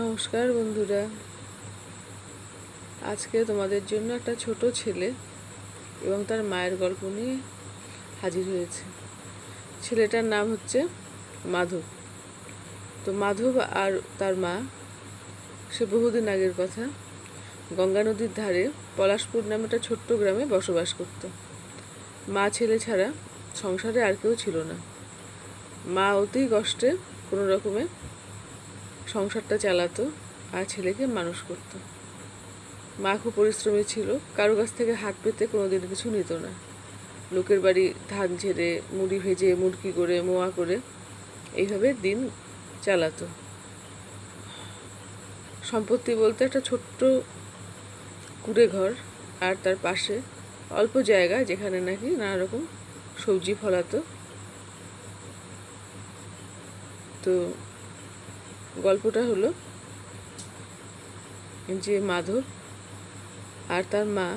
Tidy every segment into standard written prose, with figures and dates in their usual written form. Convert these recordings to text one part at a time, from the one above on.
নমস্কার বন্ধুরা, আজকে তোমাদের জন্য একটা ছোট ছেলে এবং তার মায়ের গল্প নিয়ে হাজির হয়েছে। ছেলেটার নাম হচ্ছে মাধব। তো মাধব আর তার মা, সে বহুদিন আগের কথা, গঙ্গা নদীর ধারে পলাশপুর নামে একটা ছোট্ট গ্রামে বসবাস করত। মা ছেলে ছাড়া সংসারে আর কেউ ছিল না। মা অতি কষ্টে কোনো রকমে সংসারটা চালাতো আর ছেলেকে মানুষ করত। মা খুব পরিশ্রমী ছিল, কারো কাছ থেকে হাত পেতে কোনোদিন কিছু নিত না। লোকের বাড়ি ধান ঝেড়ে, মুড়ি ভেজে, মুড়কি করে, মোয়া করে এইভাবে দিন চালাতো। সম্পত্তি বলতে একটা ছোট্ট কুঁড়ে ঘর আর তার পাশে অল্প জায়গা যেখানে নাকি নানা রকম সবজি ফলাতো। তো গল্পটা হলো যে মাধব আর তার মা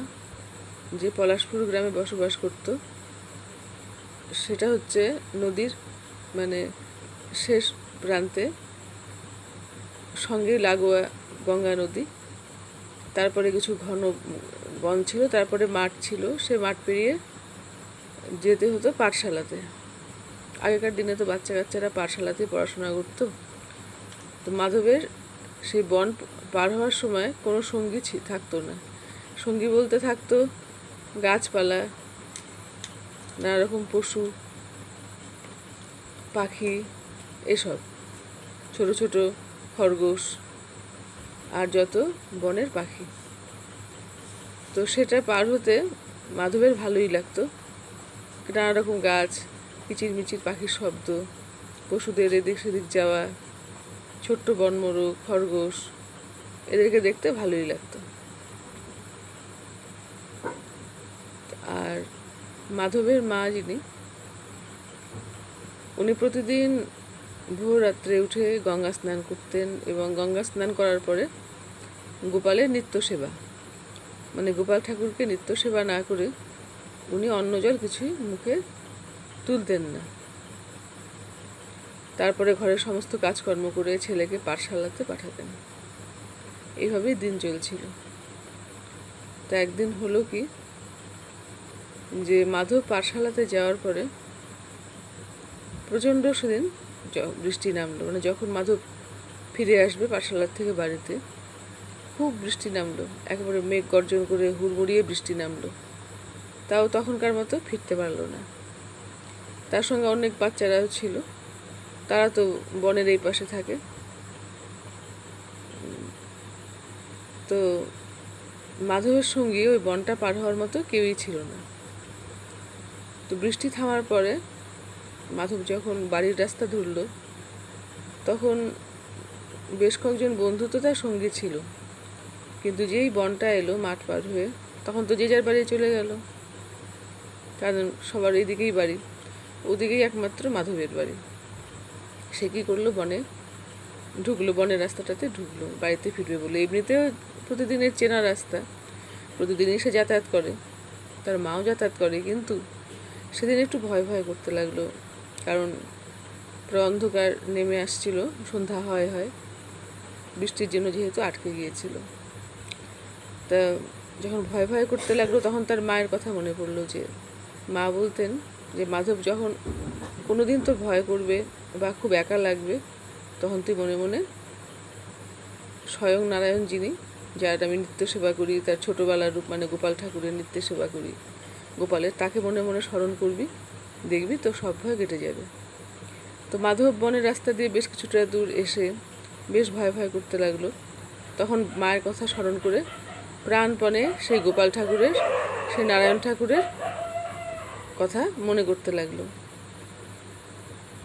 যে পলাশপুর গ্রামে বসবাস করত, সেটা হচ্ছে নদীর শেষ প্রান্তে, সঙ্গে লাগোয়া গঙ্গা নদী। তারপরে কিছু ঘন বন ছিল, তারপরে মাঠ ছিল। সে মাঠ পেরিয়ে যেতে হতো পাঠশালাতে। আগেকার দিনে তো বাচ্চা কাচ্চারা পাঠশালাতে পড়াশোনা করতো। তো মাধবের সেই বন পার হওয়ার সময় কোনো সঙ্গী থাকতো না। সঙ্গী বলতে থাকতো গাছপালা, নানা রকম পশু পাখি, এসব ছোট ছোট খরগোশ আর যত বনের পাখি। তো সেটা পার হতে মাধবের ভালোই লাগতো। নানা রকম গাছ, কিচিরমিচির পাখির শব্দ, পশুদের এদিক সেদিক যাওয়া, ছোট্ট বনমোরগ, খরগোশ, এদেরকে দেখতে ভালোই লাগতো। আর মাধবের মা যিনি, উনি প্রতিদিন ভোর রাত্রে উঠে গঙ্গা স্নান করতেন এবং গঙ্গা স্নান করার পরে গোপালের নিত্য সেবা, গোপাল ঠাকুরকে নিত্য সেবা না করে উনি অন্ন জল কিছুই মুখে তুলতেন না। তারপরে ঘরের সমস্ত কাজকর্ম করে ছেলেকে পাঠশালাতে পাঠাতেন। এইভাবেই দিন চলছিল। তা একদিন হলো কি, যে মাধব পাঠশালাতে যাওয়ার পরে প্রচণ্ড সেদিন বৃষ্টি নামলো। যখন মাধব ফিরে আসবে পাঠশালার থেকে বাড়িতে, খুব বৃষ্টি নামলো, একেবারে মেঘ গর্জন করে হুড়মুড়িয়ে বৃষ্টি নামলো। তাও তখনকার মতো ফিরতে পারলো না। তার সঙ্গে অনেক বাচ্চারাও ছিল, তারা তো বনের এই পাশে থাকে। তো মাধবের সঙ্গে ওই বনটা পার হওয়ার মতো কেউই ছিল না। তো বৃষ্টি থামার পরে মাধব যখন বাড়ির রাস্তা ধরল, তখন বেশ কয়েকজন বন্ধু তো তার সঙ্গে ছিল, কিন্তু যেই বনটা এলো মাঠ পার হয়ে, তখন তো যে যার বাড়ি চলে গেল। কারণ সবার এইদিকেই বাড়ি, ওদিকেই একমাত্র মাধবের বাড়ি। সে কী করলো, বনে ঢুকলো, বনের রাস্তাটাতে ঢুকলো বাড়িতে ফিরবে বলে। এমনিতেও প্রতিদিনের চেনা রাস্তা, প্রতিদিনই সে যাতায়াত করে, তার মাও যাতায়াত করে, কিন্তু সেদিন একটু ভয় ভয় করতে লাগলো। কারণ পুরো অন্ধকার নেমে আসছিল, সন্ধ্যা হয় হয়, বৃষ্টির জন্য যেহেতু আটকে গিয়েছিল। তা যখন ভয় ভয় করতে লাগলো, তখন তার মায়ের কথা মনে পড়লো। যে মা বলতেন যে মাধব যখন কোনোদিন তোর ভয় করবে বা খুব একা লাগবে, তখন তুই মনে মনে স্বয়ং নারায়ণ, যিনি, যার আমি নিত্য সেবা করি, তার ছোটোবেলার রূপ গোপাল ঠাকুরের নিত্য সেবা করি গোপালের, তাকে মনে মনে স্মরণ করবি, দেখবি তো সব ভয় কেটে যাবে। তো মাধব বনের রাস্তা দিয়ে বেশ কিছুটা দূর এসে বেশ ভয় ভয় করতে লাগলো। তখন মায়ের কথা স্মরণ করে প্রাণপণে সেই গোপাল ঠাকুরের, সেই নারায়ণ ঠাকুরের কথা মনে করতে লাগলো।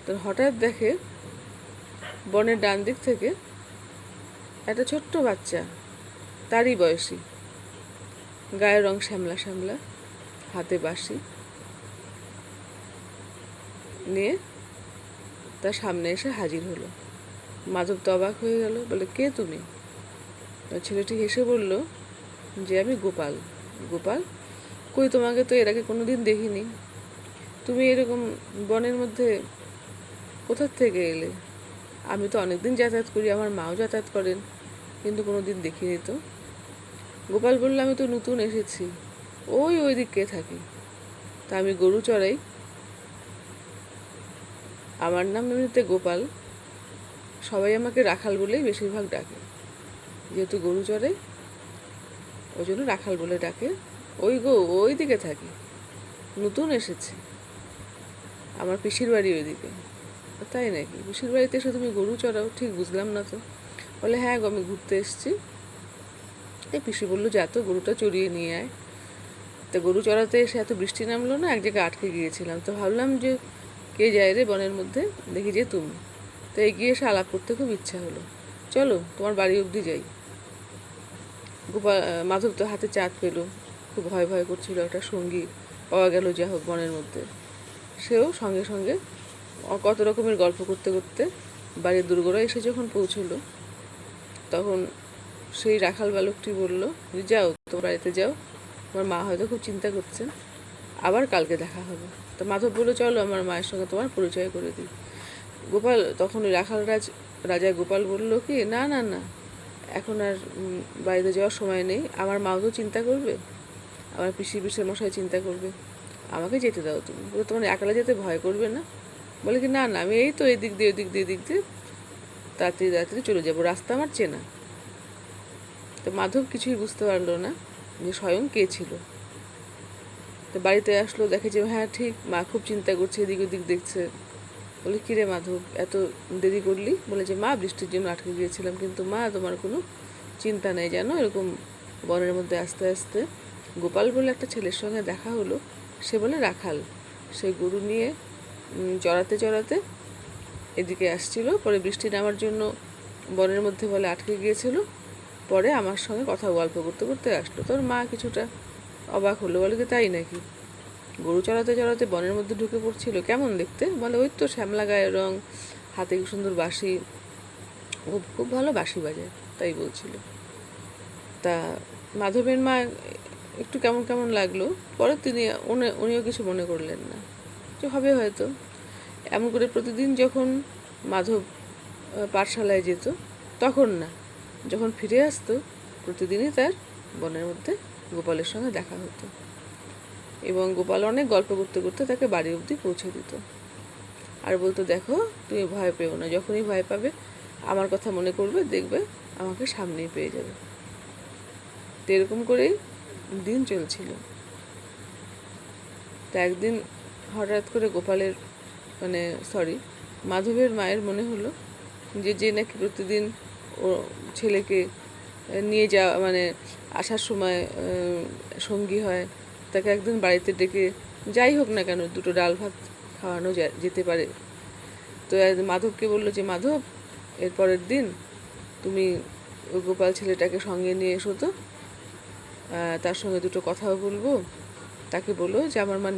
তো হঠাৎ দেখে বনের ডান দিক থেকে একটা ছোট্ট বাচ্চা, তারই বয়সী, গায়ের রং শ্যামলা শ্যামলা, হাতে বাঁশি নিয়ে তার সামনে এসে হাজির হলো। মাধব তো অবাক হয়ে গেল, বলে, কে তুমি? ছেলেটি হেসে বলল যে আমি গোপাল। গোপাল? কই, তোমাকে তো এর আগে কোনোদিন দেখিনি। তুমি এরকম বনের মধ্যে কোথার থেকে এলে? আমি তো অনেকদিন যাতায়াত করি, আমার মাও যাতায়াত করেন, কিন্তু কোনো দিন দেখিনি তো। গোপাল বলল, আমি তো নতুন এসেছি, ওই দিকে থাকি, তা আমি গরু চড়াই। আমার নাম এমনিতে গোপাল, সবাই আমাকে রাখাল বলেই বেশিরভাগ ডাকে, যেহেতু গরু চড়াই ওই জন্য রাখাল বলে ডাকে। ওই দিকে থাকি, নতুন এসেছি, আমার পিসির বাড়ি ওইদিকে। তাই নাকি? পিসির বাড়িতে এসে তুমি গরু চড়াও? ঠিক বুঝলাম না তো। বলে, হ্যাঁ গো, আমি ঘুরতে এসেছি। এই পিসি বললো, যা তো গরুটা চড়িয়ে নিয়ে আয়। তো গরু চড়াতে এসে এত বৃষ্টি নামলো না, এক জায়গায় আটকে গিয়েছিলাম, তো ভাবলাম যে কে যায় রে বনের মধ্যে, দেখি যে তুমি। তো এগিয়ে এসে আলাপ করতে খুব ইচ্ছা হলো, চলো তোমার বাড়ি অবধি যাই। মাধব তো হাতে চাঁদ পেল, খুব ভয় ভয় করছিল, একটা সঙ্গী পাওয়া গেল যা হোক বনের মধ্যে। সেও সঙ্গে সঙ্গে কত রকমের গল্প করতে করতে বাড়ির দুর্গরা এসে যখন পৌঁছলো, তখন সেই রাখাল বালকটি বলল যে, যাও তোমার বাড়িতে যাও, তোমার মা হয়তো খুব চিন্তা করছেন, আবার কালকে দেখা হবে। তো মাধব বলল, চলো আমার মায়ের সঙ্গে তোমার পরিচয় করে দিই। গোপাল তখন ওই রাজা গোপাল বলল কি, না না না, এখন আর বাড়িতে যাওয়ার সময় নেই, আমার মাও তো চিন্তা করবে, আমার পিসের মশাই চিন্তা করবে, আমাকে যেতে দাও তুমি। বলে, তোমার একলা যেতে ভয় করবে না? বলে কি, না না, আমি এই তো এদিক দিয়ে তাড়াতাড়ি তাড়াতাড়ি চলে যাবো, রাস্তা আমার চেনা। তো মাধব কিছুই বুঝতে পারলো না যে স্বয়ং কে ছিল। তো বাড়িতে আসলো, দেখে যে হ্যাঁ ঠিক, মা খুব চিন্তা করছে, এদিক ওদিক দেখছে। বলে, কিরে মাধব, এত দেরি করলি? বলে যে, মা বৃষ্টির জন্য আটকে গিয়েছিলাম, কিন্তু মা তোমার কোনো চিন্তা নেই জানো, এরকম বনের মধ্যে আস্তে আস্তে গোপাল বলে একটা ছেলের সঙ্গে দেখা হলো, সে বলে রাখাল, সে গরু নিয়ে চড়াতে চড়াতে এদিকে আসছিল, পরে বৃষ্টি নামার জন্য বনের মধ্যে বলে আটকে গিয়েছিল, পরে আমার সঙ্গে কথা গল্প করতে করতে আসলো। তোর মা কিছুটা অবাক হলো, বলে কি, তাই নাকি? গরু চড়াতে চড়াতে বনের মধ্যে ঢুকে পড়ছিল, কেমন দেখতে? বলে, ওই তো শ্যামলা গায়ের রং, হাতে কি সুন্দর বাঁশি, ও খুব ভালো বাঁশি বাজায়, তাই বলছিল। তা মাধবের মা একটু কেমন কেমন লাগলো, পরে উনিও কিছু মনে করলেন না, যে হবে হয়তো। এমন করে প্রতিদিন যখন মাধব পাঠশালায় যেত, তখন না, যখন ফিরে আসতো, প্রতিদিনই তার বনের মধ্যে গোপালের সঙ্গে দেখা হতো, এবং গোপাল অনেক গল্প করতে করতে তাকে বাড়ি অবধি পৌঁছে দিত, আর বলতো, দেখো তুমি ভয় পেও না, যখনই ভয় পাবে আমার কথা মনে করবে, দেখবে আমাকে সামনেই পেয়ে যাবে। তো এরকম করেই দিন চলছিল। তা একদিন হঠাৎ করে মাধবের মায়ের মনে হলো যে নাকি প্রতিদিন ও ছেলেকে নিয়ে যাওয়া, আসার সময় সঙ্গী হয়, তাকে একদিন বাড়িতে ডেকে, যাই হোক না কেন, দুটো ডাল ভাত খাওয়ানো যেতে পারে। তো মাধবকে বললো যে, মাধব, এর পরের দিন তুমি ওই গোপাল ছেলেটাকে সঙ্গে নিয়ে এসো তো, তার সঙ্গে দুটো কথাও বলবো, তাকে বলো যে আমার মা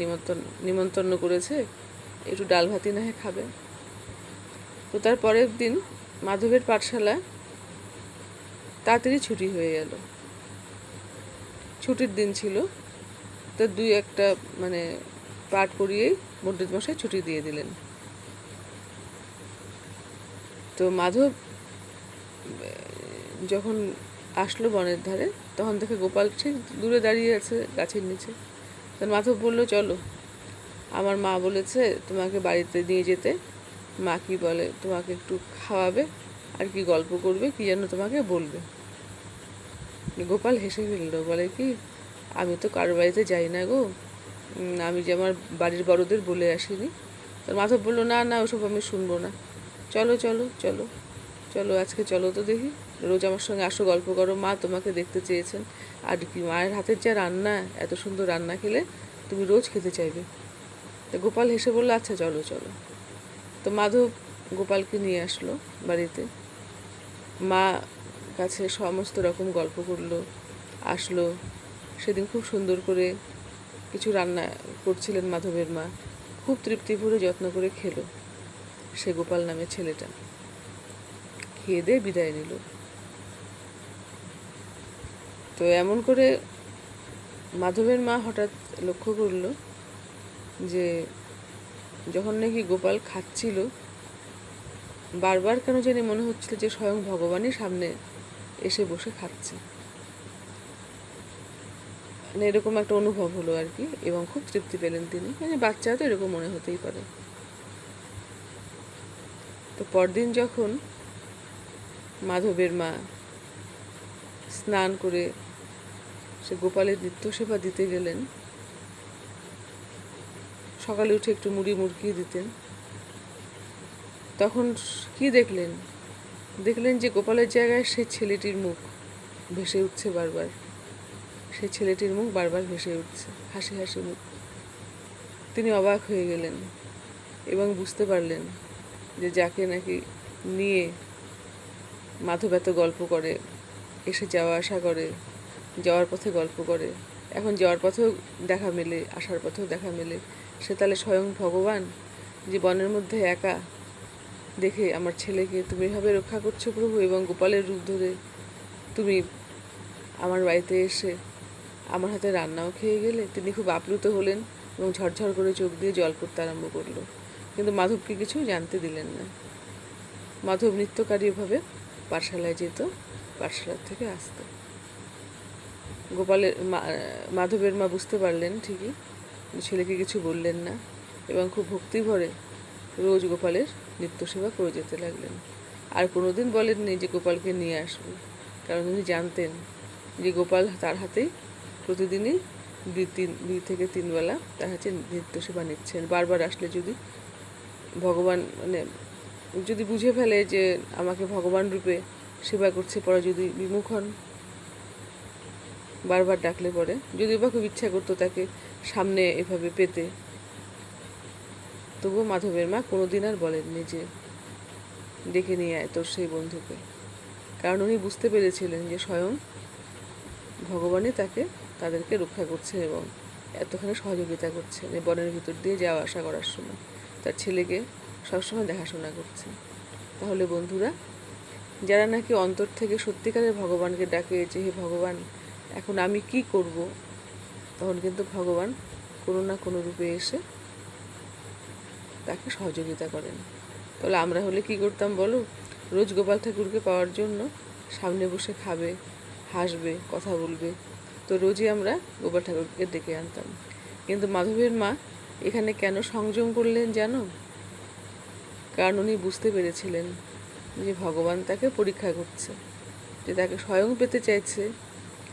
নিমন্ত্রণ করেছে, একটু ডাল ভাতই না হয় খাবে। তো তার পরের দিন মাধবের পাঠশালা তাড়াতাড়ি ছুটি হয়ে গেল, ছুটির দিন ছিল, তো দুই একটা পাঠ করিয়েই পণ্ডিত মশাই ছুটি দিয়ে দিলেন। তো মাধব যখন আসলো বনের ধারে, তখন দেখে গোপাল ঠিক দূরে দাঁড়িয়ে আছে গাছের নিচে। তখন মাধব বলল, চলো, আমার মা বলেছে তোমাকে বাড়িতে নিয়ে যেতে, মা কি বলে, তোমাকে একটু খাওয়াবে আর কি গল্প করবে, কি যেন তোমাকে বলবে। গোপাল হেসে ফেললো, বলে কি, আমি তো কারোর বাড়িতে যাই না গো, আমি যে আমার বাড়ির বড়দের বলে আসিনি। তো মাধব বললো, না না, ওসব আমি শুনবো না, চলো চলো চলো চলো, আজকে চলো তো দেখি, রোজ আমার সঙ্গে আসো, গল্প করো, মা তোমাকে দেখতে চেয়েছেন, আর কি, মায়ের হাতের যা রান্না, এত সুন্দর রান্না খেলে তুমি রোজ খেতে চাইবে। তো গোপাল হেসে বললো, আচ্ছা চলো চলো। তো মাধব গোপালকে নিয়ে আসলো বাড়িতে, মা কাছে সমস্ত রকম গল্প করলো, আসলো। সেদিন খুব সুন্দর করে কিছু রান্না করছিলেন মাধবের মা, খুব তৃপ্তি ভরে যত্ন করে খেলো সে গোপাল নামের ছেলেটা, খেয়ে দিয়ে বিদায় নিল। তো এমন করে মাধবের মা হঠাৎ লক্ষ্য করলো যে যখন নাকি গোপাল খাচ্ছিল, বারবার কেন জানি মনে হচ্ছিল যে স্বয়ং ভগবানই সামনে এসে বসে খাচ্ছে, মানে এরকম একটা অনুভব হলো আর কি। এবং খুব তৃপ্তি পেলেন তিনি, মানে বাচ্চারা তো এরকম মনে হতেই পারে। তো পরদিন যখন মাধবের মা স্নান করে সে গোপালের নিত্য সেবা দিতে গেলেন, সকালে উঠে একটু মুড়ি মুড়কি দিতেন, তখন কি দেখলেন? দেখলেন যে গোপালের জায়গায় সে ছেলেটির মুখ ভেসে উঠছে বারবার। সেই ছেলেটির মুখ বারবার ভেসে উঠছে, হাসি হাসি মুখ। তিনি অবাক হয়ে গেলেন এবং বুঝতে পারলেন যে যাকে নাকি নিয়ে মাধব এত গল্প করে, এসে যাওয়া আসা করে, যাওয়ার পথে গল্প করে, এখন যাওয়ার পথেও দেখা মেলে, আসার পথেও দেখা মেলে, সে তাহলে স্বয়ং ভগবান, যে বনের মধ্যে একা দেখে আমার ছেলেকে তুমি এভাবে রক্ষা করছো প্রভু, এবং গোপালের রূপ ধরে তুমি আমার বাড়িতে এসে আমার হাতে রান্নাও খেয়ে গেলে। তিনি খুব আপ্লুত হলেন এবং ঝরঝর করে চোখ দিয়ে জল পড়তে আরম্ভ করলো, কিন্তু মাধবকে কিছু জানতে দিলেন না। মাধব নিত্যকারীভাবে পাঠশালায় যেত, পাঠশালার থেকে আসতো। মাধবের মা বুঝতে পারলেন ঠিকই, ছেলেকে কিছু বললেন না এবং খুব ভক্তি ভরে রোজ গোপালের নিত্য সেবা করে যেতে লাগলেন। আর কোনোদিন বলেননি যে গোপালকে নিয়ে আসবে, কারণ উনি জানতেন যে গোপাল তার হাতেই প্রতিদিনই 2 থেকে 3 বেলা তার হাতে নিত্য সেবা নিচ্ছেন। বারবার আসলে যদি ভগবান, মানে যদি বুঝে ফেলে যে আমাকে ভগবান রূপে সেবা করছে, পরে যদি বিমুখ হন, বারবার ডাকলে পরে, যদিও বা খুব ইচ্ছা করতো তাকে সামনে এভাবে পেতে, তবুও মাধবের মা কোনোদিন আর বলেননি যে ডেকে নিয়ে আয় তোর সেই বন্ধুকে, কারণ উনি বুঝতে পেরেছিলেন যে স্বয়ং ভগবানই তাদেরকে রক্ষা করছে এবং এতখানি সহযোগিতা করছেন এই বনের ভিতর দিয়ে যাওয়া আসা করার সময়, তার ছেলেকে সবসময় দেখাশোনা করছে। তাহলে বন্ধুরা, যারা নাকি অন্তর থেকে সত্যিকারের ভগবানকে ডাকে যে হে ভগবান এখন আমি কি করব, তখন কিন্তু ভগবান কোনো না কোনো রূপে এসে তাকে সহযোগিতা করেন। তাহলে আমরা হলে কি করতাম বলো? রোজ গোপাল ঠাকুরকে পাওয়ার জন্য সামনে বসে খাবে, হাসবে, কথা বলবে, তো রোজই আমরা গোপাল ঠাকুরকে ডেকে আনতাম। কিন্তু মাধবের মা এখানে কেন সংযম করলেন জানো? কারণ উনি বুঝতে পেরেছিলেন যে ভগবান তাকে পরীক্ষা করছে, যে তাকে স্বয়ং পেতে চাইছে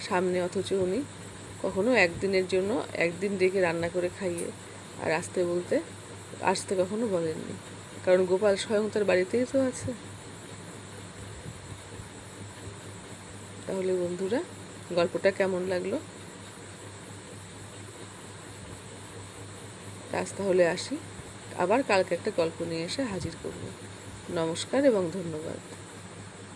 সামনে, অথচ উনি কখনো একদিনের জন্য একদিন ডেকে রান্না করে খাইয়ে আর আসতে কখনো বলেননি, কারণ গোপাল স্বয়ং তার বাড়িতেই তো আছে। তাহলে বন্ধুরা, গল্পটা কেমন লাগলো? আজ তাহলে আসি, আবার কালকে একটা গল্প নিয়ে এসে হাজির করব। নমস্কার এবং ধন্যবাদ।